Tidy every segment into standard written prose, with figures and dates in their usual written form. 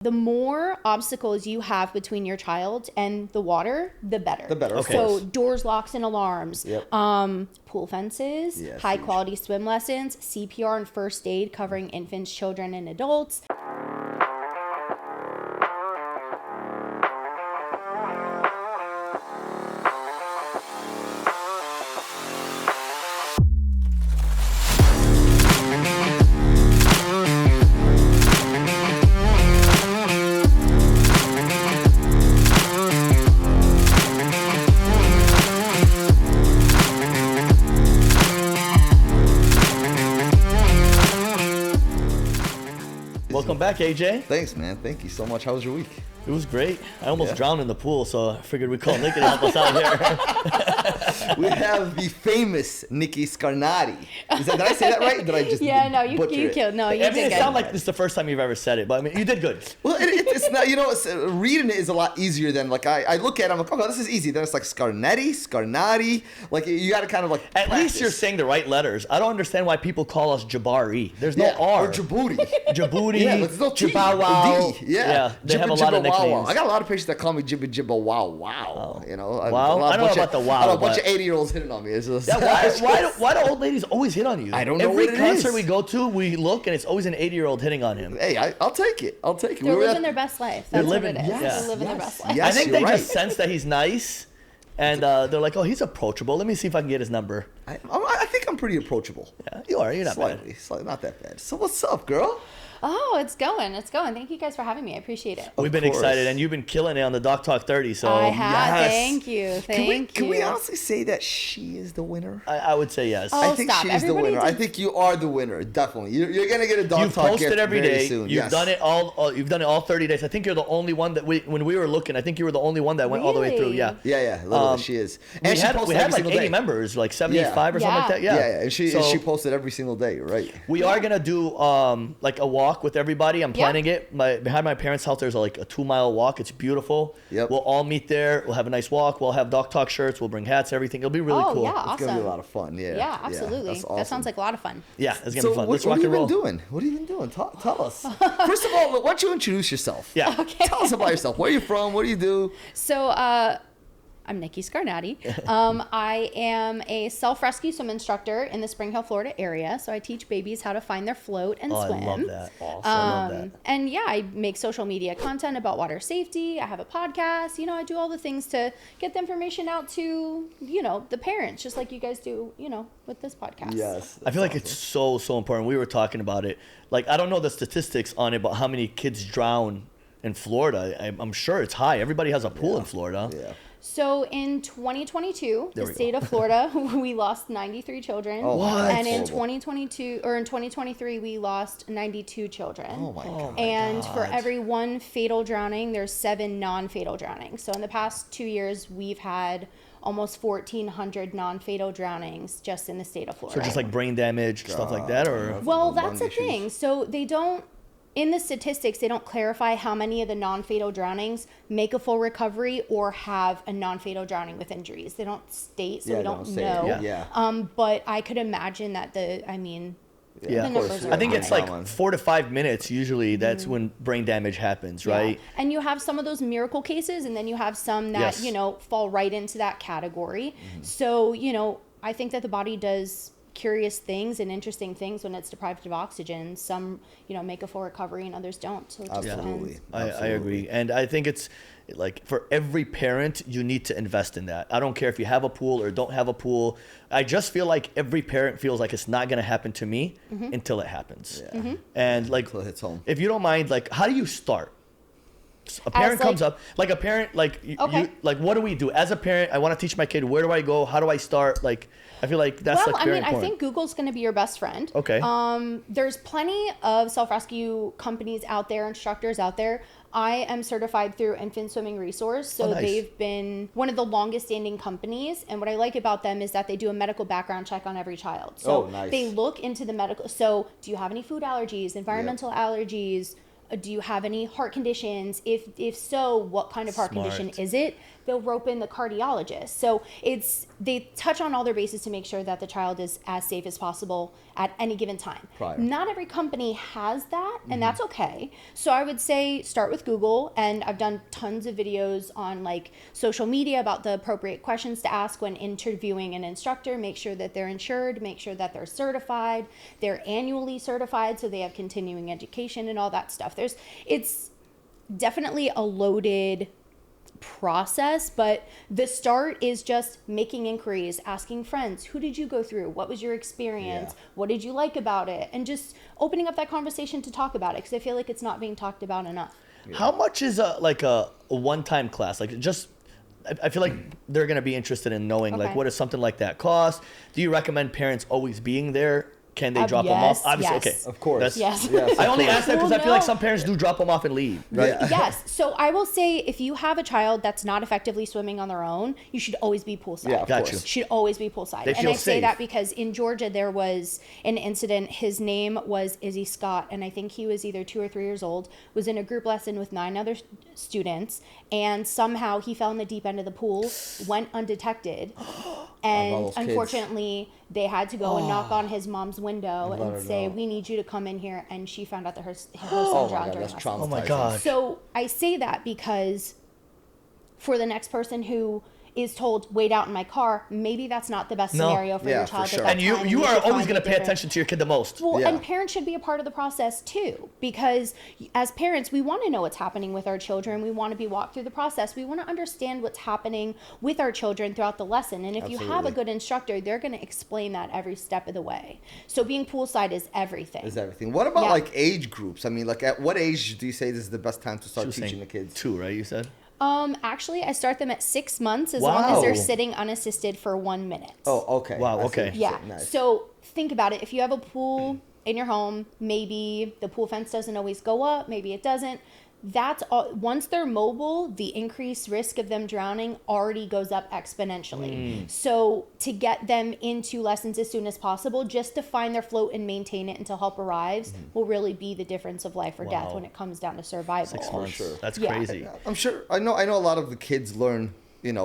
The more obstacles you have between your child and the water, the better. The better, Okay. So doors, locks, and alarms, Yep. pool fences, Yes, high huge. quality swim lessons, CPR and first aid covering infants, children, and adults. Welcome back, AJ. Thanks, man. Thank you so much. How was your week? It was great. I almost Yeah. drowned in the pool, so I figured we'd call Nikki to help us out here. We have the famous Nikki Scarnati. Did I say that right? Did I just Yeah, no, you butcher it? killed. No, you I mean, did it good. sounds like this is the first time you've ever said it, but I mean, you did good. Well, it's not, reading it is a lot easier than, like, I look at it, I'm like, oh, this is easy. Then it's like Scarnati. Like, you got to kind of, like, At practice. least you're saying the right letters. I don't understand why people call us Jabari. There's no R. Or Djibouti. Djibouti, Yeah, there's no T. Jabaw. or D. Yeah. They have a Jibba lot of Jibba Wow Wow. nicknames. I got a lot of patients that call me Jibba Jibba Wow Wow. You know? Wow? I don't know about the wow, I know a bunch but- of 80-year-olds hitting on me. It's just, Why do old ladies always hit on you? I don't know Every what it concert is. we go to, we look, and it's always an 80-year-old hitting on him. Hey, I'll take it. I'll take it. They're We were living at- their best life. They're That's living- what it is. yes, They're living their yes, best life. yes. I think you're they right. just sense that he's nice, and they're like, oh, he's approachable. Let me see if I can get his number. I think I'm pretty approachable. Yeah, you are. You're not bad. Slightly, not that bad. So what's up, girl? Oh, it's going. It's going. Thank you guys for having me. I appreciate it. We've been course. excited, and you've been killing it on the Doctok 30. So I have. yes. Thank you. Can we honestly say that she is the winner? I would say yes. Oh, I think stop. she's Everybody the winner. I did- think you are the winner. Definitely. You're gonna get a dog You've talk posted gift every very day. soon. You've Yes. done it all. You've done it all 30 days. I think you're the only one that when we were looking. I think you were the only one that went all the way through. Really? Yeah. Yeah. Literally, she is. We she had posted like every single 80 day. members, like 75 or something like Yeah. that. Yeah. Yeah. And So she posted every single day. Right. we are gonna do like a walk with everybody. I'm planning it. Behind my parents' house, there's like a 2-mile walk. It's beautiful. Yep. We'll all meet there. We'll have a nice walk. We'll have Doctok shirts. We'll bring hats. Everything. It'll be really Oh, cool. yeah. It's Awesome. gonna be a lot of fun. Yeah. Yeah, absolutely. That's awesome. That sounds like a lot of fun. Yeah, it's gonna So be fun. Let's what rock have and you roll. been doing? What have you been doing? Tell us. First of all, why don't you introduce yourself? Yeah. Okay. Tell us about yourself. Where are you from? What do you do? So, I'm Nikki Scarnati. I am a self-rescue swim instructor in the Spring Hill, Florida area. So I teach babies how to find their float and Oh, swim. I love that. Awesome. I love that. And yeah, I make social media content about water safety. I have a podcast. I do all the things to get the information out to, the parents, just like you guys do, with this podcast. Yes. I feel like it's so important. We were talking about it. Like, I don't know the statistics on it, but how many kids drown in Florida? I'm sure it's high. Everybody has a pool in Florida. Yeah. So in 2022, There the we state of Florida, we lost 93 children. Oh, What? And in horrible. 2023, we lost 92 children. Oh my God. And for God. every one fatal drowning, there's 7 non-fatal drownings. So in the past 2 years, we've had almost 1,400 non-fatal drownings just in the state of Florida. So just like brain damage, stuff like that, or Well, Lung that's the issues. thing. So they don't, in the statistics, they don't clarify how many of the non-fatal drownings make a full recovery or have a non-fatal drowning with injuries. They don't state, so we don't say know. it. Yeah. But I could imagine that Yeah. the Of numbers are I think high. it's like 4 to 5 minutes usually. That's when brain damage happens, right? Yeah. And you have some of those miracle cases, and then you have some that, Yes. fall right into that category. So, I think that the body does curious things and interesting things when it's deprived of oxygen. Some, make a full recovery and others don't. So it just Absolutely. depends. I agree. And I think it's like for every parent, you need to invest in that. I don't care if you have a pool or don't have a pool. I just feel like every parent feels like it's not going to happen to me until it happens. Yeah. And like, Until it hits home. if you don't mind, like, how do you start? A parent like- comes up, like a parent, like, Okay. like, what do we do? As a parent, I want to teach my kid, where do I go? How do I start? Like, I feel like that's like very I important. think Google's going to be your best friend. Okay. There's plenty of self-rescue companies out there, instructors out there. I am certified through Infant Swimming Resource, so Oh, nice. they've been one of the longest standing companies. And what I like about them is that they do a medical background check on every child. So Oh, nice. they look into the medical. So do you have any food allergies, environmental allergies? do you have any heart conditions? If so, what kind of heart condition is it? They'll rope in the cardiologist. So they touch on all their bases to make sure that the child is as safe as possible at any given time. Prior. Not every company has that, and that's okay. So I would say start with Google, and I've done tons of videos on like social media about the appropriate questions to ask when interviewing an instructor. Make sure that they're insured, make sure that they're certified, they're annually certified, so they have continuing education and all that stuff. It's definitely a loaded process, but the start is just making inquiries, asking friends, who did you go through, what was your experience, what did you like about it, and just opening up that conversation to talk about it, because I feel like it's not being talked about enough. How much is a one-time class? Like, just I feel like they're going to be interested in knowing like what does something like that cost. Do you recommend parents always being there? Can they drop them off? Obviously, okay. Of course. Yes. I only ask that because I feel like some parents do drop them off and leave. Right? Yes. So I will say, if you have a child that's not effectively swimming on their own, you should always be poolside. Yeah, of Got course. you. Should always be poolside. They And feel I say safe. that because in Georgia there was an incident. His name was Izzy Scott, and I think he was either 2 or 3 years old. Was in a group lesson with 9 other students, and somehow he fell in the deep end of the pool, went undetected, and those kids. unfortunately they had to go and knock on his mom's window let her and say, know. "We need you to come in here." And she found out that her son Oh my drowned God, during that's lessons. traumatizing. Oh my God. So I say that because for the next person who is told, wait out in my car, maybe that's not the best scenario for Yeah, your for child sure. at that And you time. are should always find going to a pay different- attention to your kid the most. Well, Yeah. and parents should be a part of the process too, because as parents, we want to know what's happening with our children. We want to be walked through the process. We want to understand what's happening with our children throughout the lesson. And if you have a Absolutely. good instructor, they're going to explain that every step of the way. So being poolside is everything. Is everything. What about Yeah. like age groups? I mean, like at what age do you say this is the best time to She start was teaching saying the kids? 2, right? You said. Actually, I start them at 6 months as long as Wow. they're sitting unassisted for 1 minute. Oh, okay. Wow, I see okay. what you're Yeah. saying. Nice. So think about it. If you have a pool in your home, maybe the pool fence doesn't always go up, maybe it doesn't. That's all. Once they're mobile, the increased risk of them drowning already goes up exponentially. So to get them into lessons as soon as possible, just to find their float and maintain it until help arrives, will really be the difference of life or death Wow. when it comes down to survival. 6 months. sure. That's Yeah. crazy. I'm sure. I know a lot of the kids learn,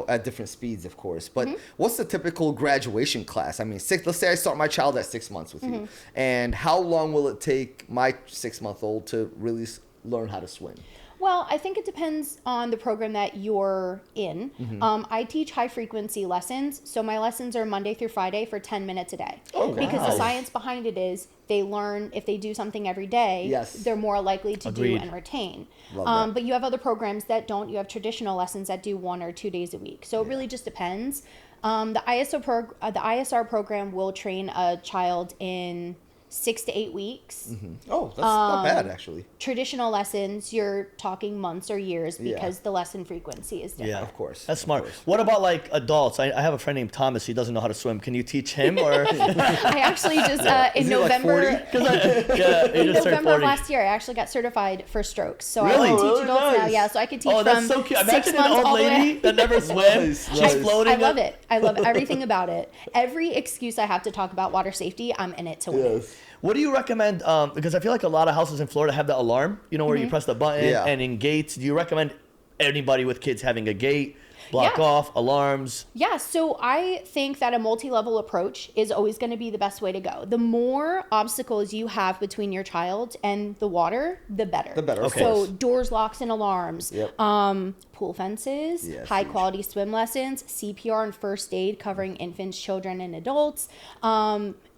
at different speeds, of course. But what's the typical graduation class? I mean, let's say I start my child at 6 months with you, and how long will it take my 6-month-old to really learn how to swim? Well, I think it depends on the program that you're in. I teach high frequency lessons. So my lessons are Monday through Friday for 10 minutes a day. Oh, because wow. the science behind it is they learn if they do something every day, Yes. they're more likely to Agreed. do and retain. Love that. But you have other programs that don't. You have traditional lessons that do 1 or 2 days a week. So it really just depends. The ISR program will train a child in 6 to 8 weeks. Oh, that's not bad, actually. Traditional lessons, you're talking months or years Yeah. because the lesson frequency is different. Yeah, Of course, That's of smart. course. What about like adults? I have a friend named Thomas. He doesn't know how to swim. Can you teach him or? I actually just in Is he like November 40? Yeah, he in just turned November of 40. last year, I actually got certified for strokes. So Really? I can teach Really adults now. nice. Yeah, so I can teach Oh, from that's so cute. 6 Imagine an months old all the way. lady that never swam. Nice, She's nice. floating. I love it. I love everything about it. Every excuse I have to talk about water safety, I'm in it to win. Yes. What do you recommend? Because I feel like a lot of houses in Florida have the alarm, where you press the button, Yeah. and in gates. Do you recommend anybody with kids having a gate, block Yeah. off, alarms? Yeah, so I think that a multi-level approach is always going to be the best way to go. The more obstacles you have between your child and the water, the better. The better, of Okay. So course. doors, locks, and alarms. Yep. Pool fences, Yes, high huge. quality swim lessons, CPR and first aid covering infants, children, and adults.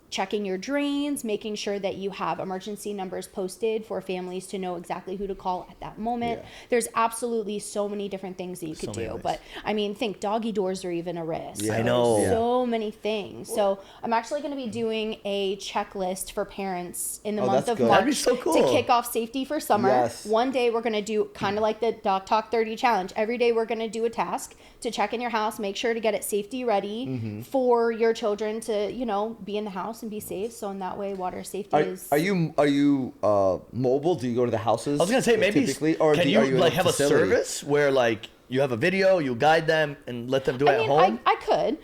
Checking your drains, making sure that you have emergency numbers posted for families to know exactly who to call at that moment. Yeah. There's absolutely so many different things that you could So many do. ways. But I mean, think doggy doors are even a risk. Yeah. I know. Yeah. So many things. So I'm actually going to be doing a checklist for parents in the month that's of good. March That'd be so cool. to kick off safety for summer. Yes. One day we're going to do kind of like the Doctok 30 challenge. Every day we're going to do a task to check in your house, make sure to get it safety ready for your children to, be in the house and be safe. So in that way, water safety is. Are you mobile? Do you go to the houses? I was gonna say maybe typically, or can are you in like a have facility? a service where like you have a video, you guide them and let them do it at home? I could.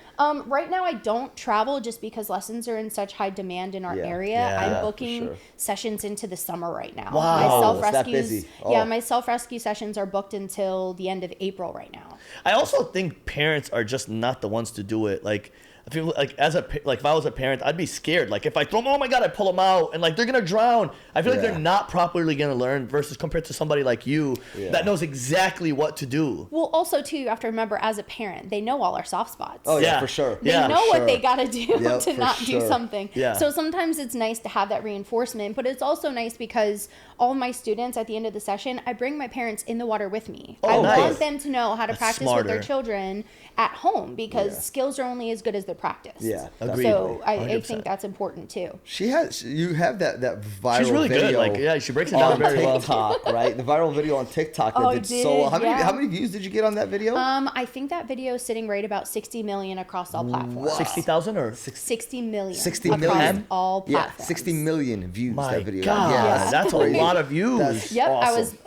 Right now I don't travel just because lessons are in such high demand in our area. I'm booking sessions into the summer right now. Wow. My It's that self-rescues, busy. Oh. my self-rescue sessions are booked until the end of April right now. I also think parents are just not the ones to do it. Like, I feel like if I was a parent, I'd be scared. Like if I throw them, oh my God, I pull them out and like they're gonna drown. I feel like they're not properly gonna learn versus compared to somebody like you that knows exactly what to do. Well, also too, you have to remember as a parent, they know all our soft spots. Oh yeah, for sure. They know what they got to do Yep, to for not do sure. something. Yeah. So sometimes it's nice to have that reinforcement, but it's also nice because all my students at the end of the session, I bring my parents in the water with me. I nice. want them to know how to That's practice with their smarter. children at home because skills are only as good as they're practiced. Yeah, Agreed. So I 100%. think that's important too. You have that viral She's really video. good. Like, she breaks it down on very well. TikTok, right? The viral video on TikTok that Oh, I did did, so well. yeah. How many views did you get on that video? I think that video is sitting right about 60 million across all platforms. 60,000 or 60 million 60 across million? all Yeah, platforms. 60 million views my that video. God, Yeah, that's a crazy. lot of views. That's Yep, awesome.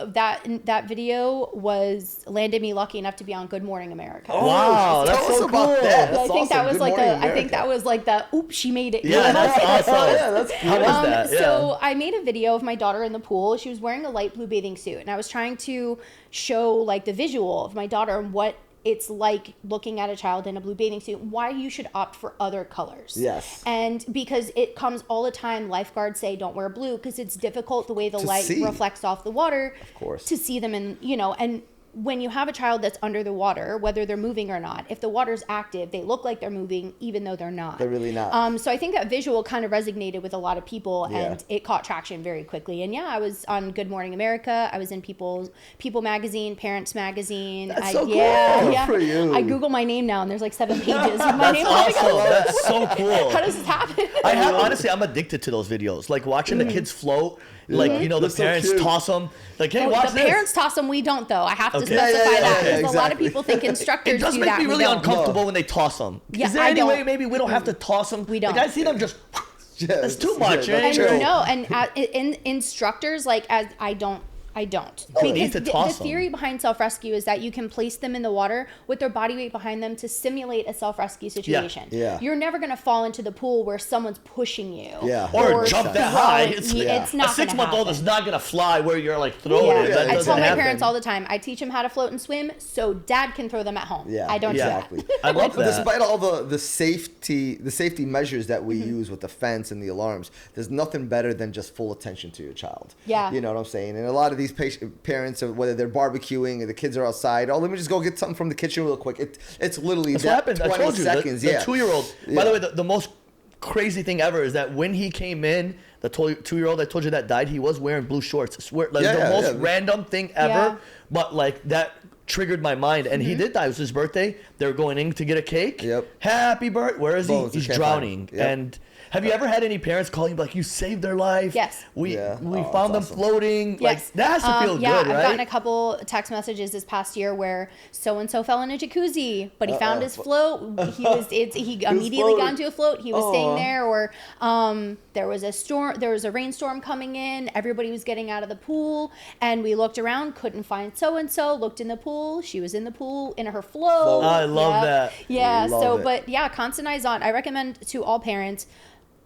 that video was landed me lucky enough to be on Good Morning America. Wow, Tell that's us so about cool. that. I That's think that awesome. was Good like Morning I think America. that was like the oops, she made it. Yeah, that's awesome. Yeah, that's cool. How was that? Yeah. So I made a video of my daughter in the pool. She was wearing a light blue bathing suit, and I was trying to show like the visual of my daughter and what it's like looking at a child in a blue bathing suit, why you should opt for other colors. Yes. And because it comes all the time, lifeguards say don't wear blue because it's difficult the way the To light see. reflects off the water. Of course. To see them in, and when you have a child that's under the water, whether they're moving or not, if the water's active, they look like they're moving even though they're not. They're really not. So I think that visual kind of resonated with a lot of people Yeah. and it caught traction very quickly. And I was on Good Morning America. I was in People Magazine, Parents Magazine. That's so cool. Yeah, Good yeah. for you. I Google my name now and there's like 7 pages with my name. That's I'm like, awesome. That's so cool. how does this happen? Honestly, I'm addicted to those videos. Like watching the kids float. Like, the They're so parents cute. toss them. Like, hey, watch the this. parents toss them, we don't though. I have to Okay. specify Yeah, that because a lot of exactly. people think instructors It does do make that. me We really don't. uncomfortable when they toss them. Yeah, Is there I any don't. way maybe we don't have to toss them? We don't. Like, I see them just... Yeah, That's too much, eh? And true. no, and in instructors, like as I don't. you need to the toss 'em. theory behind self-rescue is that you can place them in the water with their body weight behind them to simulate a self-rescue situation. Yeah. You're never going to fall into the pool where someone's pushing you. Yeah. Or jump that throw- high. It's A not 6-month-old is happen. not going to fly where you're like throwing Yeah. it. That I doesn't tell my happen. parents all the time, I teach them how to float and swim so dad can throw them at home. Yeah, I don't exactly. do that. I love that. Despite all the safety measures that we use with the fence and the alarms, there's nothing better than just full attention to your child. Yeah. You know what I'm saying? And a lot of these parents, whether they're barbecuing or the kids are outside, oh, let me just go get something from the kitchen real quick. It's literally That's that what happened. 20 I told you. seconds. The yeah. 2-year-old. By the way, the most crazy thing ever is that when he came in, the 2-year-old I told you that died, he was wearing blue shorts. I swear, like the most random thing ever, Yeah. but like that triggered my mind. And he did die. It was his birthday. They were going in to get a cake. Yep. Happy birthday. Where is he? Bones, He's can't find drowning. him. Yep. And have you ever had any parents call you like, you saved their life? Yes. We Yeah. we Oh, found them that's awesome. floating. Yes. Like that has to feel yeah, good, I've right? gotten a couple text messages this past year where so and so fell in a jacuzzi, but he found his float. He immediately got into a float. He was staying there, or there was a rainstorm coming in. Everybody was getting out of the pool, and we looked around, couldn't find so and so. Looked in the pool. She was in the pool in her float. I love Yep. that. Yeah. Love So, it. but yeah, constant eyes on. I recommend to all parents.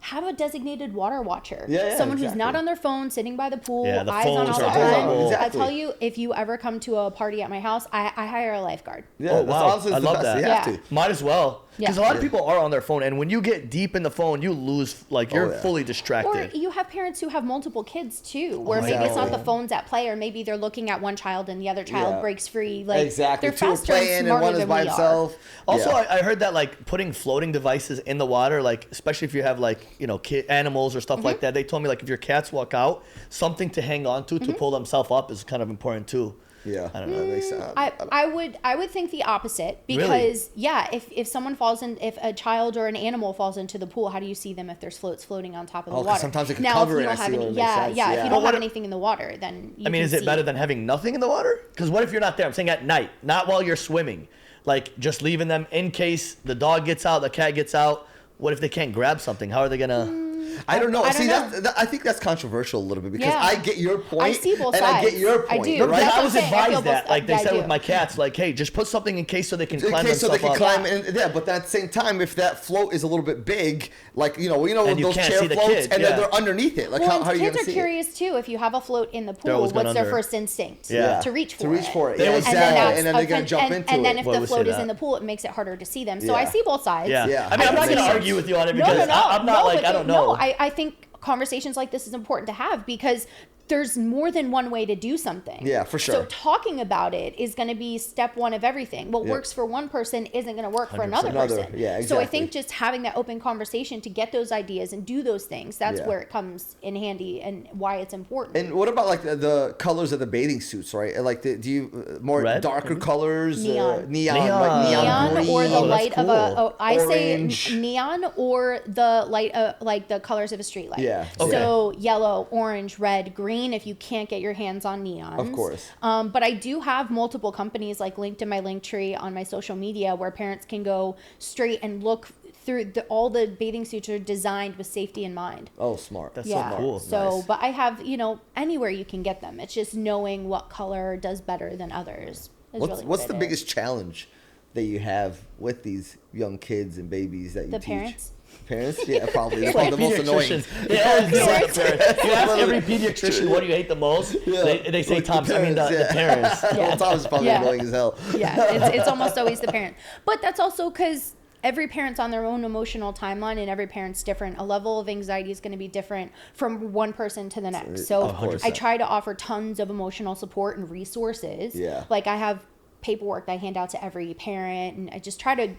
Have a designated water watcher. Yeah, Someone who's exactly. not on their phone, sitting by the pool, Yeah, the eyes on phones all the are time. horrible. Exactly. I tell you, if you ever come to a party at my house, I hire a lifeguard. Yeah, Oh, that's wow. honestly I the love best. that. You have Yeah. to. Might as well. Because Yeah. a lot of people are on their phone, and when you get deep in the phone, you lose, like, you're yeah. fully Or distracted. you have parents who have multiple kids too, where Oh, maybe it's not exactly. the phone's at play, or maybe they're looking at one child and the other child Yeah. breaks free. Like Exactly. they're Two are faster and playing and smarter one is than by we himself. Also, Yeah. I heard that, like, putting floating devices in the water, like, especially if you have, like, you know, animals or stuff like that, they told me, like, if your cats walk out, something to hang on to pull themselves up is kind of important, too. Yeah. I don't know. That makes sense. I would think the opposite because if someone falls in, if a child or an animal falls into the pool, how do you see them if there's floats floating on top of the 'cause water? sometimes it can now, cover if you it. don't I have see any, what it makes yeah, sense. yeah, Yeah. if you But don't what have if- anything in the water, then you I mean, can is it see. better than having nothing in the water? Because what if you're not there? I'm saying at night, not while you're swimming. Like, just leaving them in case the dog gets out, the cat gets out. What if they can't grab something? How are they going to... I don't know. I don't See, know. I think that's controversial a little bit because Yeah. I get your point. I see both and I get sides. your I point. do. No, Right? That's I what was I'm saying. I feel advised that, both- like they yeah, I said do. with my cats, like, hey, just put something in case so they can In climb case so they themselves can up. climb in. Yeah, but at the same time, if that float is a little bit big, like And you those can't chair see the floats, kid, and yeah. then they're underneath it. Like Well, how and are you kids gonna are see curious too. If you have a float in the They're pool, always what's going their under. first instinct? Yeah. To reach for To reach it. for it. They Yeah, always- exactly. that's And then they're a gonna fun- jump and, into and then it. if Well, the we say float is that. in the pool, it makes it harder to see them. So Yeah. I see both sides. Yeah. Yeah. I mean, I'm not see going to it. argue with you on it No, because no, no. I'm not no, like, but I don't know. No, I think conversations like this is important to have because there's more than one way to do something. Yeah, for sure. So talking about it is going to be step one of everything. What Yeah. works for one person isn't going to work for 100%. another person. Yeah, So I exactly. think just having that open conversation to get those ideas and do those things, that's Yeah. where it comes in handy and why it's important. And what about like the colors of the bathing suits, right? Like, do you more Red, darker maybe? colors, Neon. neon, Neon. like Neon green, or the Oh, that's light of a, cool. I Orange. say neon or the light, like the colors of a street light. Yeah. Okay. So yellow, orange, red, green, if you can't get your hands on neons. Of course. But I do have multiple companies like linked in my link tree on my social media where parents can go straight and look through all the bathing suits are designed with safety in mind. Oh, smart. That's Yeah. so cool. So, Nice. but I have, anywhere you can get them. It's just knowing what color does better than others. Is really What's what the it biggest is. challenge that you have with these young kids and babies that you The teach? parents? Parents? Yeah, probably. That's Like probably the most annoying. pediatricians. They always know the parents. You ask every pediatrician what do you hate the most. Yeah. They say Like the Tom's. I mean the parents, parents. Yeah. Tom's probably Yeah. annoying as hell. Yeah, it's almost always the parent. But that's also because every parent's on their own emotional timeline and every parent's different. A level of anxiety is going to be different from one person to the next. So 100%. I try to offer tons of emotional support and resources. Yeah. Like I have paperwork that I hand out to every parent and I just try to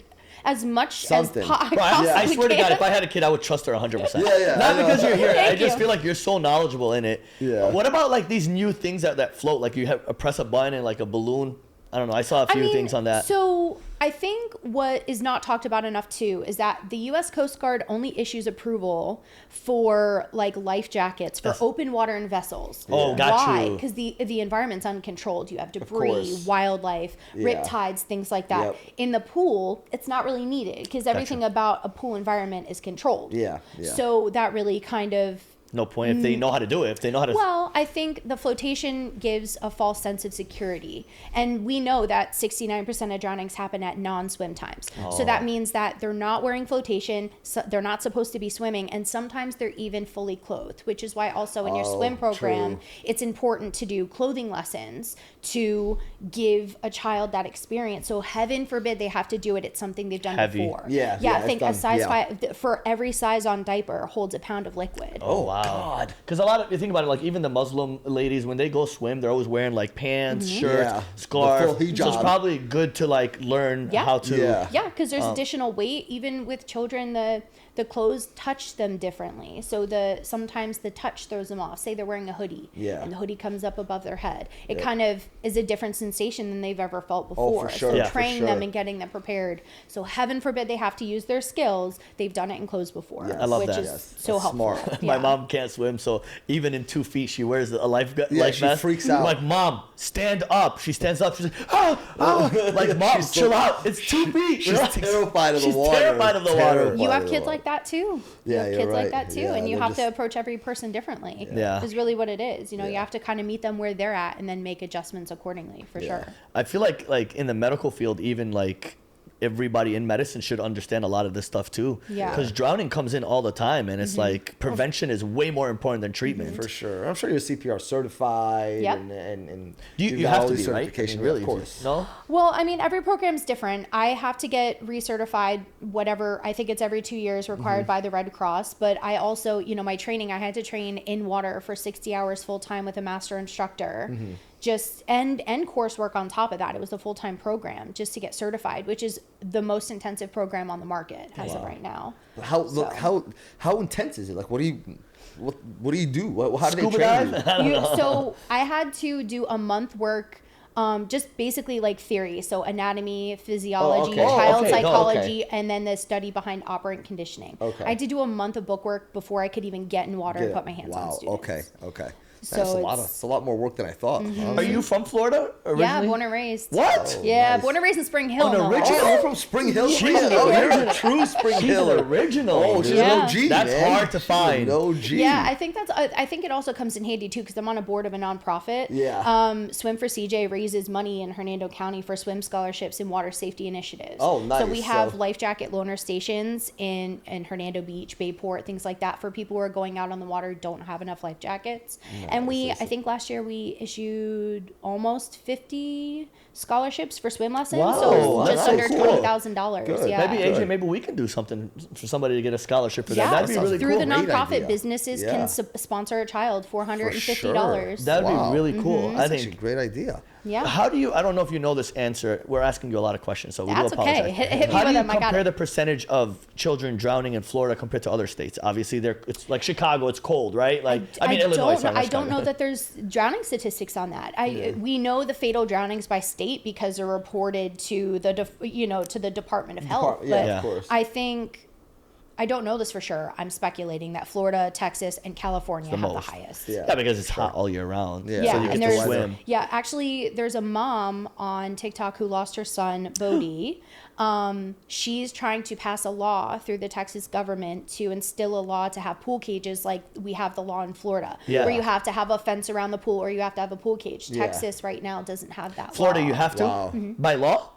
as much Something. as Bro, I possibly swear to God, can. if I had a kid, I would trust her 100%. Yeah, yeah, Not I know. because you're here. I Thank just you. feel like you're so knowledgeable in it. Yeah. What about like these new things that float? Like you have press a button and like a balloon. I don't know. I saw a few things on that. So I think what is not talked about enough too is that the U.S. Coast Guard only issues approval for like life jackets for open water and vessels. Oh, got Why? you. Because the environment's uncontrolled. You have debris, course. wildlife, Yeah. riptides, things like that. Yep. In the pool, it's not really needed because everything about a pool environment is controlled. Yeah, yeah. So that really kind of No point if they know how to do it. If they know how to. well, I think the flotation gives a false sense of security. And we know that 69% of drownings happen at non-swim times. So that means that they're not wearing flotation, so they're not supposed to be swimming, and sometimes they're even fully clothed, which is why also in your swim program, true. it's important to do clothing lessons to give a child that experience. So heaven forbid they have to do it. It's something they've done Heavy. before. Yeah, Yeah, yeah, I think it's a done, size yeah. 5, for every size on diaper holds a pound of liquid. Oh wow! God. Because a lot of you think about it, like even the Muslim ladies when they go swim, they're always wearing like pants, shirts, Yeah, the scarf. full So it's hijab. probably good to like learn Yeah. how to. Yeah. Yeah, because there's additional weight. Even with children, the clothes touch them differently. So sometimes the touch throws them off. Say they're wearing a hoodie, Yeah. and the hoodie comes up above their head. It kind of is a different sensation than they've ever felt Oh, before. for sure. So Yeah, for training them sure. and getting them prepared. So heaven forbid they have to use their skills. They've done it in clothes before, Yes. I love which that. is Yes. so That's helpful. smart. My Yeah. mom can't swim, so even in 2 feet, she wears a life Yeah, life she vest. freaks I'm out. like, Mom, stand up. She stands up. She's like, like, Mom, She's so- chill out. It's 2 feet. She's Relax." terrified of the She's water. terrified of the water. Terrified. You By have the kids way. like that too. You Yeah, have you're kids right. like that too, Yeah, and you they're have to just- approach every person differently. Yeah. Is really what it is. You Yeah. have to kind of meet them where they're at and then make adjustments accordingly, for Yeah. sure. I feel like in the medical field, even like everybody in medicine should understand a lot of this stuff too. Yeah. Because drowning comes in all the time, and it's like prevention is way more important than treatment. For sure. I'm sure you're CPR certified Yep. and You you've you got have all to these be, right? I certifications, mean, really, of course. No. Well, I mean, every program's different. I have to get recertified, whatever. I think it's every 2 years required by the Red Cross. But I also, my training, I had to train in water for 60 hours full time with a master instructor. Just and coursework on top of that. It was a full-time program just to get certified, which is the most intensive program on the market as of right now. How intense is it? Like, what do you do? How do they Scuba train dive? you? So I had to do a month work, just basically like theory. So anatomy, physiology, okay. child okay. No, psychology, and then the study behind operant conditioning. Okay. I had to do a month of book work before I could even get in water and put my hands on Wow. students. Okay. So That's a lot more work than I thought. Are you from Florida originally? Yeah, born and raised. What? Yeah, nice. born and raised in Spring Hill. An no original? less. Oh, you're from Spring Hill? She's an Oh, you're original. a true Spring She's Hiller. an original. Oh, she's Yeah. an OG, That's man. hard to find. She's an OG. Yeah, I think I think it also comes in handy too because I'm on a board of a nonprofit. Yeah. Swim for CJ raises money in Hernando County for swim scholarships and water safety initiatives. Oh, nice. So we have So- life jacket loaner stations in Hernando Beach, Bayport, things like that for people who are going out on the water who don't have enough life jackets. And I think last year we issued almost 50 scholarships for swim lessons. Wow, So that's just so under cool. $20,000. Good. Yeah. Maybe AJ, maybe we can do something for somebody to get a scholarship for that. Yeah, That'd be really through cool. the Great nonprofit, idea. businesses Yeah. can sponsor a child $450. That'd Wow. be really cool. I That's actually a think. great idea. Yeah. How do you? I don't know if you know this answer. We're asking you a lot of questions, so we That's do apologize. okay. Hit me How do with you them. I got compare it. the percentage of children drowning in Florida compared to other states? Obviously, it's like Chicago. It's cold, right? Like Illinois. Sorry, I don't know that there's drowning statistics on that. We know the fatal drownings by state because they're reported to the to the Department of Health. Yeah, but of course. I don't know this for sure. I'm speculating that Florida, Texas, and California have most. the highest. Yeah. Yeah, because it's hot all year round. Yeah. Yeah, so you and get to there's swim. actually there's a mom on TikTok who lost her son Bodhi. She's trying to pass a law through the Texas government to instill a law to have pool cages like we have the law in Florida, Yeah. where you have to have a fence around the pool or you have to have a pool cage. Yeah. Texas right now doesn't have that. Florida, law. you have to Wow. by law.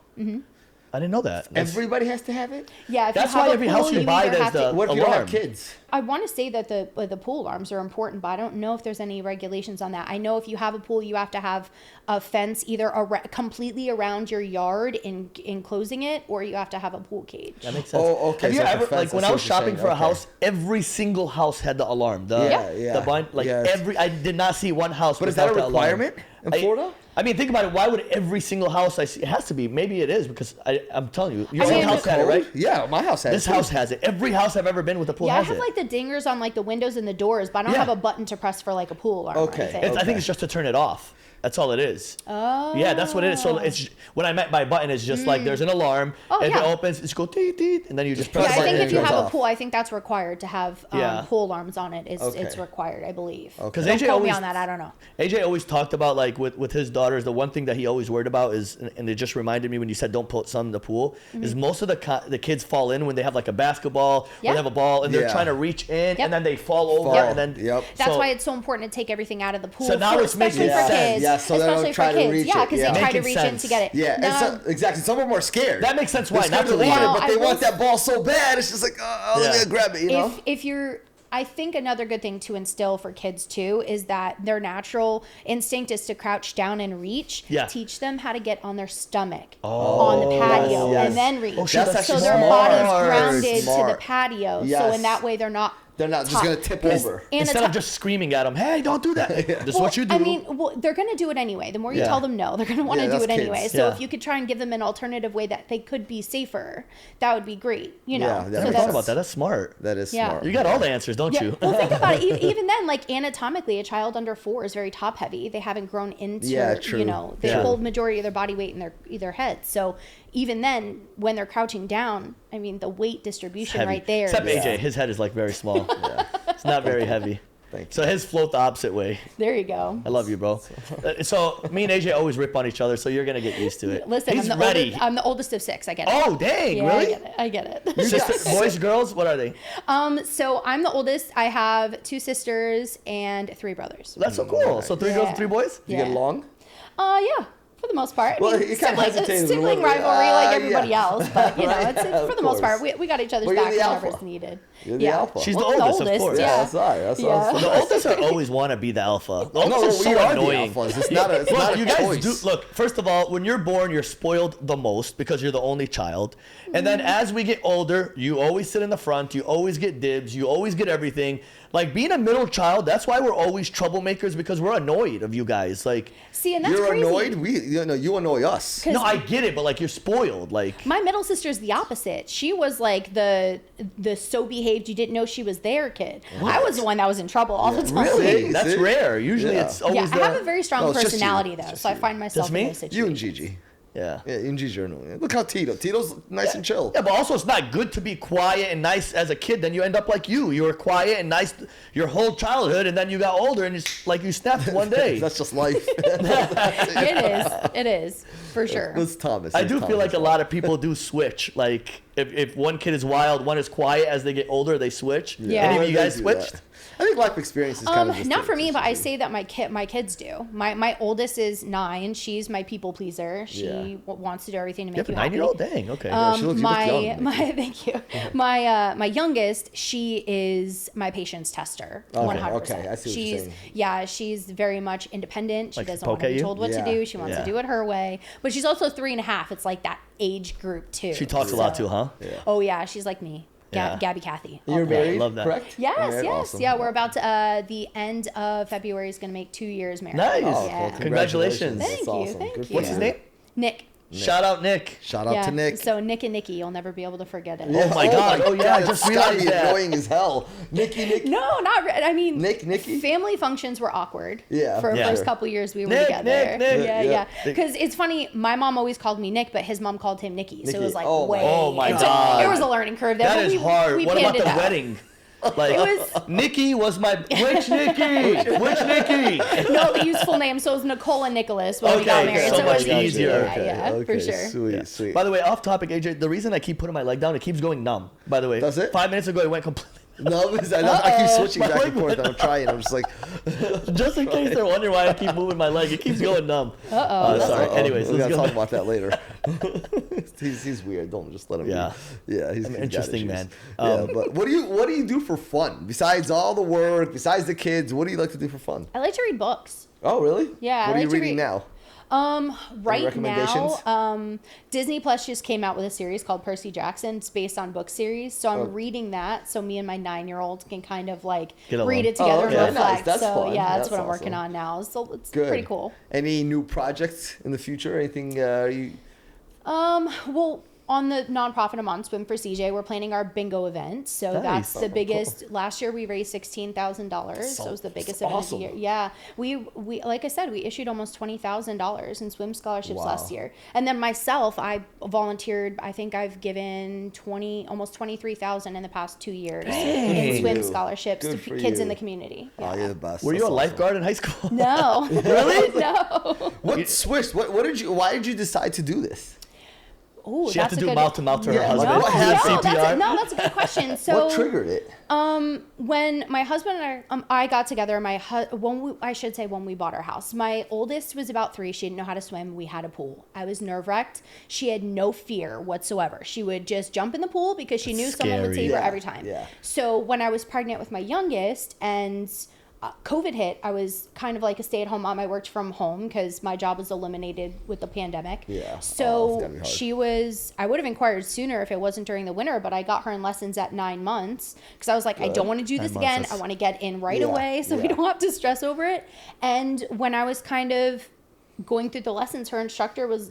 I didn't know that. Everybody has to have it? Yeah, if That's you have why a every pool, house you buy, either there's have to- the- What if you don't alarm. have kids? I want to say that the pool alarms are important, but I don't know if there's any regulations on that. I know if you have a pool, you have to have a fence either completely around your yard enclosing it, or you have to have a pool cage. That makes sense. Oh, okay, Have you so it's a ever, fence, like, when I I see was what you're shopping saying, for a okay. house, every single house had the alarm. The Yeah. one, like Yes. I did not see one house. But is that a without the alarm. requirement in Florida? I mean, think about it. Why would every single house I see? It has to be. Maybe it is because I'm telling you, your I own mean, house had it, right? Yeah, my house has This it. house has it. Every house I've ever been with a pool Yeah, I has have it. like the dingers on like the windows and the doors, but I don't Yeah. have a button to press for like a pool alarm. Okay. Or anything. I think it's just to turn it off. That's all it is. Oh. Yeah, that's what it is. So it's when I meant by button, it's just like there's an alarm. Oh, if yeah. it opens, it's go teet teet, and then you just press Yeah, the I button. think and if it you goes have off. a pool, I think that's required to have Yeah. pool alarms on it. Okay. It's required, I believe. Because Don't AJ quote me always on that. I don't know. AJ always talked about like with his daughters, the one thing that he always worried about is, and it just reminded me when you said don't put some in the pool, is most of the kids fall in when they have like a basketball or Yeah. they have a ball and they're Yeah. trying to reach in Yep. and then they fall over Fall. and then Yep. That's so- why it's so important to take everything out of the pool. So now it's especially making for sense. kids. Yeah, so they don't especially try for to kids. reach Yeah, it. because Yeah. they try to Making reach in sense. to get it. Yeah, Now, and exactly. Some of them are scared. That makes sense why They're not scared to of the leave water, it. Now, but I they will want that ball so bad. It's just like, oh, let Yeah. me grab it, you know? if you're I think another good thing to instill for kids too is that their natural instinct is to crouch down and reach. Yeah. Teach them how to get on their stomach on the patio yes. and then reach. Oh, shit, that's so actually their smart. body's grounded to Smart. the patio. So Yes. in that way they're not just going to tip over. Instead of just screaming at them, hey, don't do that. This is what you do. I mean, they're going to do it anyway. The more you Yeah. tell them no, they're going to want to Yeah, do it that's anyway. kids. So Yeah. if you could try and give them an alternative way that they could be safer, that would be great. You know, Yeah, I that never makes thought sense. about that. That's smart. That is Yeah. smart. You got all the answers, don't Yeah. you? Well, think about it. Even then, like anatomically, a child under 4 is very top heavy. They haven't grown into, Yeah, true. they Yeah. hold majority of their body weight in their heads. So even then, when they're crouching down, I mean, the weight distribution Heavy. right there. Except is- AJ, his head is like very small. It's not very heavy. Thank you. So his float the opposite way. There you go. I love you, bro. So me and AJ always rip on each other, so you're gonna get used to it. Listen, he's I'm the, ready. I'm the oldest of 6. I get it. Oh dang, yeah, really? I get it. Sister, boys, girls, what are they? So I'm the oldest. I have 2 sisters and 3 brothers. That's so cool. So 3 girls and 3 boys. Do you get Yeah. along? Yeah. For the most part. Well, you kinda hesitated a sibling little bit. rivalry like Yeah. everybody else, but you know, it's Of for the most part, course. we got each other's Well, you're back the whenever alpha. it's needed. You're the alpha. She's Well, the I'm oldest, of course. Yeah, yeah. that's right. That's Yeah. awesome. The oldest are always want to be the alpha. The oldest No, are we so are annoying. the alphas. It's not a, it's Look, not a you guys choice. do look. First of all, when you're born, you're spoiled the most because you're the only child, and then as we get older, you always sit in the front. You always get dibs. You always get everything. Like being a middle child, that's why we're always troublemakers because we're annoyed of you guys. Like, See, and that's You're crazy. annoyed? You annoy us. 'Cause no, I get it, but like you're spoiled. Like, my middle sister's the opposite. She was like the so behaved you didn't know she was there kid. I was the one that was in trouble all the time. really, See? that's See? rare. Usually, Yeah. it's always Yeah, the. I have a very strong No, it's just you. personality It's though, just so I you. find myself Just me? in those situations. You and Gigi. Yeah. Yeah, Unji's journal. Yeah. Look how Tito's nice and chill. Yeah, but also it's not good to be quiet and nice as a kid. Then you end up like you. You were quiet and nice your whole childhood, and then you got older and you snapped one day. That's just life. It is for sure. It's Thomas. I do feel like a lot of people do switch. Like if one kid is wild, one is quiet. As they get older, they switch. Yeah. Any of you They guys do switched? that. I think life experience is kind of just not for me, but I different. say that my kids do. My oldest is 9. She's my people pleaser. She Yeah. wants to do everything to You make have a you happy. 9-year-old? Dang. Okay. she looks young, Nikki. Thank you. My youngest, she is my patience tester. 100%. okay, I see what you're saying. Yeah, she's very much independent. She Like doesn't poke want to at be you? told what to Yeah. do. She wants Yeah. to do it her way. But she's also 3.5. It's like that age group too. She talks a lot too, huh? Yeah. Oh yeah, she's like me. Yeah. Gabby Kathy. You're married, love that. correct? Yes, Married? yes. Awesome. Yeah, we're about to, the end of February is going to make 2 years married. Nice. Oh, Yeah. well, Congratulations. Thank That's you, awesome. thank Good for you. What's his name? Nick. Shout out Nick. Shout out to Nick. So Nick and Nikki, you'll never be able to forget it. Oh my God. Oh yeah, I just It's gotta realized be that. annoying as hell. Nikki. No, I mean, Nikki? family functions were awkward. Yeah. For the Yeah. first couple years we were Nick, together. Nick. Yeah, Yeah. yeah. Because it's funny, my mom always called me Nick, but his mom called him Nikki. So it was like, Oh my- way. Oh my and so God. it was a learning curve there. That but is we, hard. We What about panned the it out. wedding? Like, It was- Nikki was my which Nikki? Which Nikki? No, the useful name. So it was Nicole and Nicholas when we Okay, got married. so So it much was easier. Yeah, for sure. Sweet, sweet. By the way, off topic, AJ. The reason I keep putting my leg down, it keeps going numb. By the way, Does it? 5 minutes ago, it went completely. No, because I keep switching My back leg and forth. And I'm trying. I'm just like, Just in case they're wondering why I keep moving my leg, it keeps going numb. Sorry. Anyways, we let's gotta go. talk about that later. he's weird. Don't just let him. Yeah. Be. Yeah. He's got interesting, issues. man. Yeah, but what do you do for fun besides all the work, besides the kids? What do you like to do for fun? I like to read books. Oh, really? Yeah, What I are you like to reading read- now? Right recommendations? now, Disney Plus just came out with a series called Percy Jackson. It's based on book series. So I'm Oh. reading that so me and my 9-year-old can kind of like Get along. read it together Oh, okay. and reflect. Nice. That's so fun. yeah, that's That's what I'm working awesome. on now. So it's Good. pretty cool. Any new projects in the future? Anything? You? Well, on the nonprofit I'm on, Swim for CJ, we're planning our bingo event. So Nice. that's the Oh, biggest. Last year we raised $16,000. So it was the biggest event awesome. of the year. Yeah, we like I said, we issued almost $20,000 in swim scholarships Wow. last year. And then myself, I volunteered. I think I've given almost 23,000 in the past 2 years in swim you. scholarships Good to for kids in you. the community. Oh, Yeah. you're the best. Were you That's a awesome. lifeguard in high school? No, Really? no. What switched? What did you? Why did you decide to do this? Ooh, She had that's to a do good- mouth to mouth to her Yeah, husband. what happened? That's a good question. So What triggered it? when my husband and I got together, when we bought our house, my oldest was about 3. She didn't know how to swim. We had a pool. I was nerve wracked. She had no fear whatsoever. She would just jump in the pool because she knew someone would scary. save her Yeah, every time. yeah. So when I was pregnant with my youngest and COVID hit, I was kind of like a stay-at-home mom. I worked from home because my job was eliminated with the pandemic. Yeah. Oh, it's So gotta be hard. I would have inquired sooner if it wasn't during the winter, but I got her in lessons at 9 months because I was like, I don't want to do this 9 months, again. that's- I want to get in right Yeah, away so we yeah. don't have to stress over it. And when I was kind of going through the lessons, her instructor was,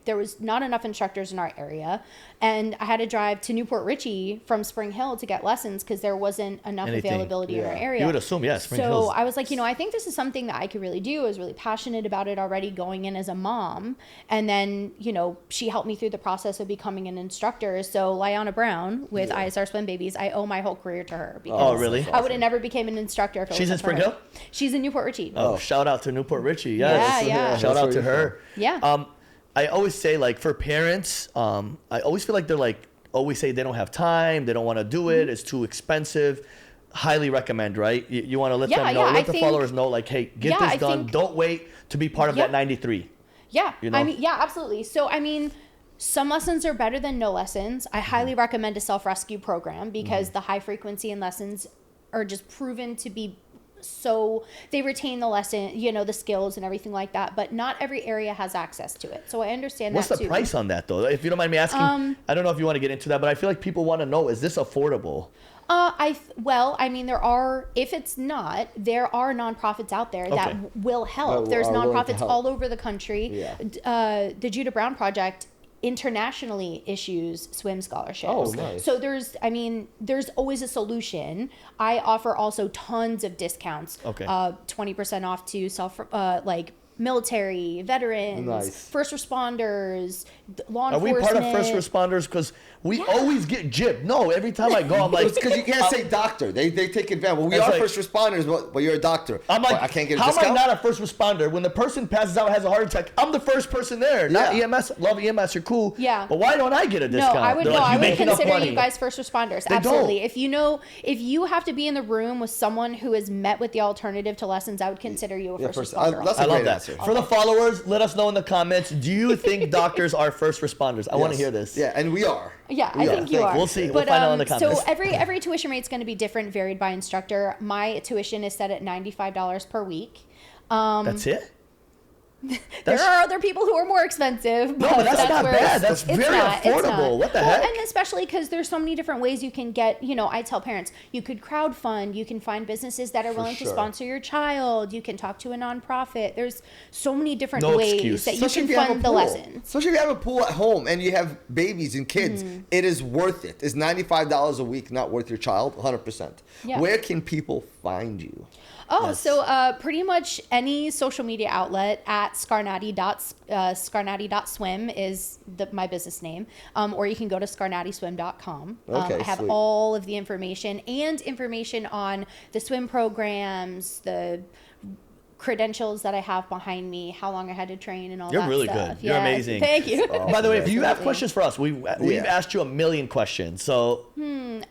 there was not enough instructors in our area. And I had to drive to Newport Richey from Spring Hill to get lessons because there wasn't enough Anything. availability in our Yeah. area. You would assume, yeah, Spring So Hill's. I was like, I think this is something that I could really do. I was really passionate about it already going in as a mom. And then, she helped me through the process of becoming an instructor. So Liana Brown with ISR Swim Babies, I owe my whole career to her. Because Oh, really? I would have never became an instructor if it She's wasn't in Spring for her. Hill? She's in Newport Richey. Oh, shout out to Newport Richey. Yes. Yeah. Shout That's out where to you're her. Yeah. I always say, like, for parents, I always feel like they're like, always say they don't have time, they don't want to do it, it's too expensive. Highly recommend, right? You want to let Yeah, them know, yeah, I let the think- followers know, like, hey, get Yeah, this I done. think- Don't wait to be part of Yep. that 93. Yeah. You know? I mean, yeah, absolutely. So, some lessons are better than no lessons. I highly recommend a self-rescue program because the high frequency in lessons are just proven to be so they retain the lesson, the skills and everything like that, but not every area has access to it. So I understand What's that the too. price on that, though? If you don't mind me asking, I don't know if you want to get into that, but I feel like people want to know, is this affordable? There are, if it's not, there are nonprofits out there that Okay. will help. That There's are willing to nonprofits help. all over the country. Yeah. The Judah Brown Project internationally issues swim scholarships. Oh, nice. So there's always a solution. I offer also tons of discounts. Okay. 20% off to military, veterans, Nice. first responders, law Are enforcement. we part of first responders? Because we always get gypped. No, every time I go, I'm like, It's because you can't say doctor. They take advantage. Well, we It's are like- first responders, but you're a doctor. I'm like, Well, I can't get a how discount. am I not a first responder? When the person passes out and has a heart attack, I'm the first person there. Not Yeah. EMS. Love EMS. You're cool. Yeah. But why don't I get a No, discount? I would They're no, like, I "You would make enough consider money." you guys first responders. They Absolutely. don't. If you have to be in the room with someone who has met with the alternative to lessons, I would consider you a Yeah, first first- responder. that's I a love great that. answer. For the followers, let us know in the comments. Do you think doctors are first responders? I want to Yes. hear this. Yeah, and we are. Yeah, We I are. think you Thank are. We'll see. We'll find out in the comments. So every tuition rate is going to be different, varied by instructor. My tuition is set at $95 per week. That's it? There are other people who are more expensive. No, but that's not where bad. That's it's very not, it's affordable. not. What the well, heck? And especially because there's so many different ways you can get, I tell parents, you could crowdfund, you can find businesses that are willing to sure. sponsor your child, you can talk to a nonprofit. There's so many different No ways excuse. that you Especially can if you have fund a the pool. lessons. Especially if you have a pool at home and you have babies and kids, it is worth it. Is $95 a week not worth your child? 100%. Yeah. Where can people find you? Oh, Yes. so pretty much any social media outlet at Scarnati.swim is my business name. Or you can go to scarnatiswim.com. Okay, I have sweet. all of the information and information on the swim programs, the credentials that I have behind me, how long I had to train and all You're that really stuff. good. You're amazing. Thank you. By the way, if you have Absolutely. questions for us, we've asked you a million questions. So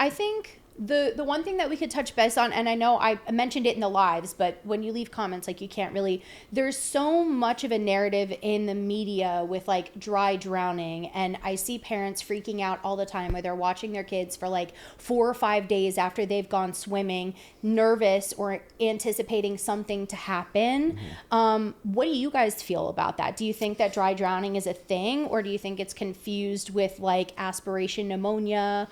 I think the one thing that we could touch base on, and I know I mentioned it in the lives, but when you leave comments, like you can't really, there's so much of a narrative in the media with like dry drowning, and I see parents freaking out all the time where they're watching their kids for like 4 or 5 days after they've gone swimming, nervous or anticipating something to happen. What do you guys feel about that? Do you think that dry drowning is a thing, or do you think it's confused with like aspiration pneumonia?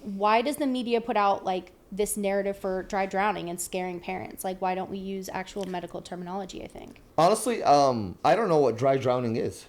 Why does the media put out like this narrative for dry drowning and scaring parents? Like, why don't we use actual medical terminology? I think. Honestly, I don't know what dry drowning is.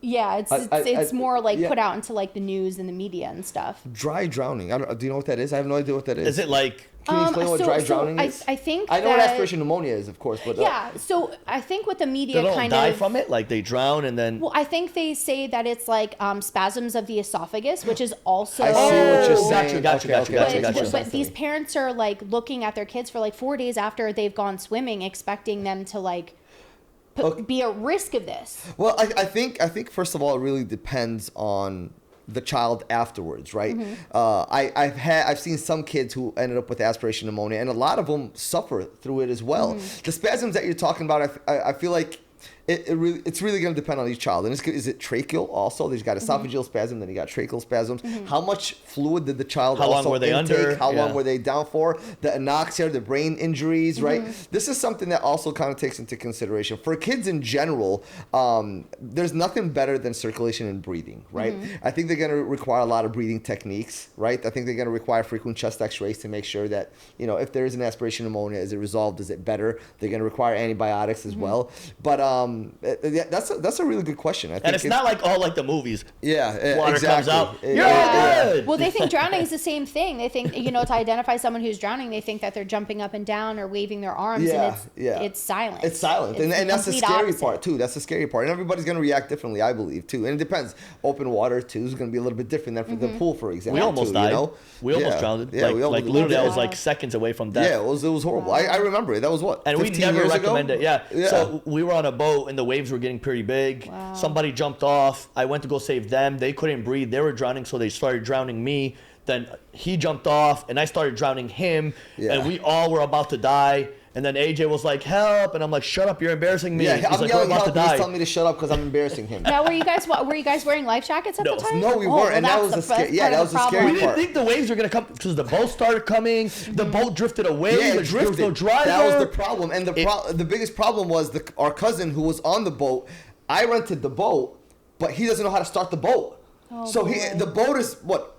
Yeah, it's I- more like yeah. put out into like the news and the media and stuff. Dry drowning. Do you know what that is? I have no idea what that is. is it like Can you explain what so- dry so drowning I- is? I think I know what that- aspiration pneumonia is, of course, but Yeah, so I think what the media they don't kind die of from it? Like they drown and then Well, I think they say that it's like spasms of the esophagus, which is also. I see what you're Oh, saying. gotcha. But Gotcha. these parents are like looking at their kids for like 4 days after they've gone swimming, expecting them to like be at risk of this. Well, I think first of all, it really depends on the child afterwards, right? I've seen some kids who ended up with aspiration pneumonia, and a lot of them suffer through it as well. The spasms that you're talking about, I feel like it's really going to depend on each child. And is it tracheal also? There's got esophageal spasm, then you got tracheal spasms. How much fluid did the child How long also were they intake? under? How long Yeah. were they down for? The anoxia, the brain injuries, right? This is something that also kind of takes into consideration. For kids in general, there's nothing better than circulation and breathing, right? I think they're going to require a lot of breathing techniques, right? I think they're going to require frequent chest x-rays to make sure that, if there is an aspiration pneumonia, is it resolved? Is it better? They're going to require antibiotics as well. But that's a really good question. I think and it's not like all like the movies. Yeah, Water exactly. comes out. You're Yeah. all good. Well, they think drowning is the same thing. They think, to identify someone who's drowning, they think that they're jumping up and down or waving their arms, and it's silent. It's silent. It's And that's the complete scary opposite. part, too. That's the scary part. And everybody's going to react differently, I believe, too. And it depends. Open water, too, is going to be a little bit different than for the pool, for example. We almost too, died. We almost Yeah. drowned. Yeah, we almost literally, I did. was like seconds away from death. Yeah, it was horrible. I remember it. That was what, And we 15 never years recommend ago? it. Yeah. So we were on a boat and the waves were getting pretty big. Wow. Somebody jumped off. I went to go save them. They couldn't breathe. They were drowning, so they started drowning me. Then he jumped off and I started drowning him. Yeah. And we all were about to die. And then AJ was like, "Help!" And I'm like, "Shut up! You're embarrassing me." Yeah, He's I'm like, "We're yelling about help. to He's die." telling me to shut up because I'm embarrassing him. Now, were you guys wearing life jackets at No. the time? No, we Oh, weren't, well, and that that's was the the scary- first yeah, part that of was the problem. scary We didn't part. think the waves were gonna come because the boat started coming. The boat drifted away. Yeah, the it drift drifted. no driver. That was the problem. And the biggest problem was our cousin who was on the boat. I rented the boat, but he doesn't know how to start the boat. Oh, So boy. the boat is what,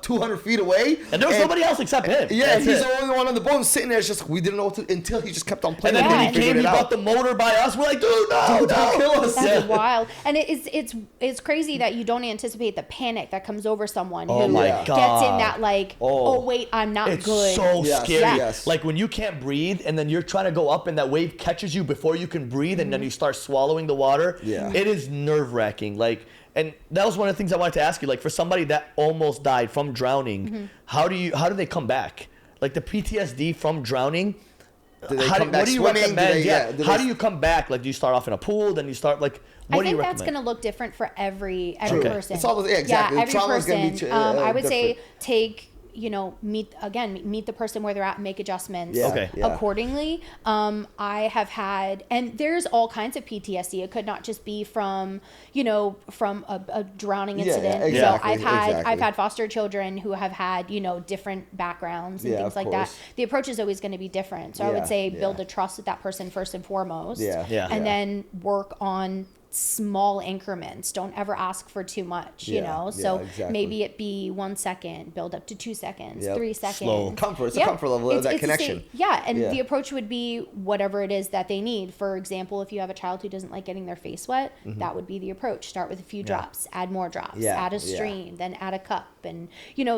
200 feet away. And there was nobody else except him. Yeah, That's he's it. the only one on the boat sitting there. It's just, we didn't know what to, until he just kept on playing. And then Yeah. when he came, he brought the motor by us. We're like, dude, no, Don't kill us. That's wild. And it's crazy that you don't anticipate the panic that comes over someone who my gets God. in that like, oh wait, I'm not It's good. so Yes, scary. yes. Like when you can't breathe and then you're trying to go up and that wave catches you before you can breathe and then you start swallowing the water. Yeah. It is nerve-wracking. Like, and that was one of the things I wanted to ask you. Like for somebody that almost died from drowning, how do they come back? Like the PTSD from drowning. Do they come back what do you swimming? recommend? How do you come back? Like do you start off in a pool? Then you start like what do you I think recommend? that's going to look different for every True. person. It's all, yeah, exactly. Yeah, The every trauma's person. gonna be I would say different. take, meet the person where they're at and make adjustments Yeah, Okay. yeah. accordingly. I have had, and there's all kinds of PTSD. It could not just be from, from a drowning Yeah, incident. exactly, So I've exactly. had foster children who have had, different backgrounds and Yeah, things of like that. course. The approach is always going to be different. So I Yeah, would say build yeah. a trust with that person first and foremost. Yeah, Yeah. And yeah. then work on small increments. Don't ever ask for too much, Yeah, So yeah, exactly. maybe it be 1 second, build up to 2 seconds, Yep. 3 seconds. Slow. Comfort. It's a comfort level of that it's the connection. same- yeah, and Yeah. the approach would be whatever it is that they need. For example, if you have a child who doesn't like getting their face wet, that would be the approach. Start with a few drops, add more drops, Yeah, add a yeah. stream, then add a cup, and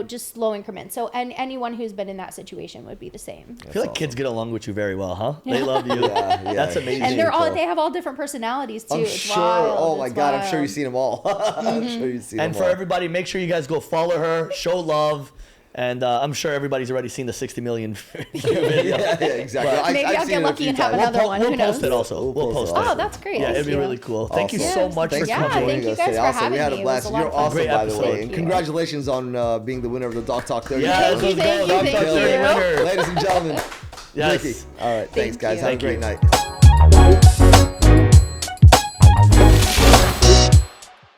just slow increments. So, and anyone who's been in that situation would be the same. I feel like kids get along with you very well, huh? They love you. Yeah, yeah. That's amazing. And they're all cool. they have all different personalities too. I'm It's sure. wild. Oh my It's God, I'm sure wild. you've seen them all. I'm sure you've seen And them for all. everybody, make sure you guys go follow her, show love, and I'm sure everybody's already seen the 60 million video. yeah, exactly. But- Maybe I'll seen get it a lucky few and have times. another one. We'll Who post knows? it also. We'll post it. Oh, that's great. Yeah, Thank it'd be you. really cool. Thank you Awesome. so Yes, much thank for you. coming. Yeah, thank you us guys today. for Awesome. having We had a me. It was blast. a lot You're of fun. awesome, Great by the episode. way. Thank you. Congratulations on being the winner of the Doctok 30. Yeah, Thank you, let's go. thank you, Doctok thank 30 you. winner. Ladies and gentlemen, Yes. Nikki. All right. Thanks, Thank guys. you. Have a Thank great you. night.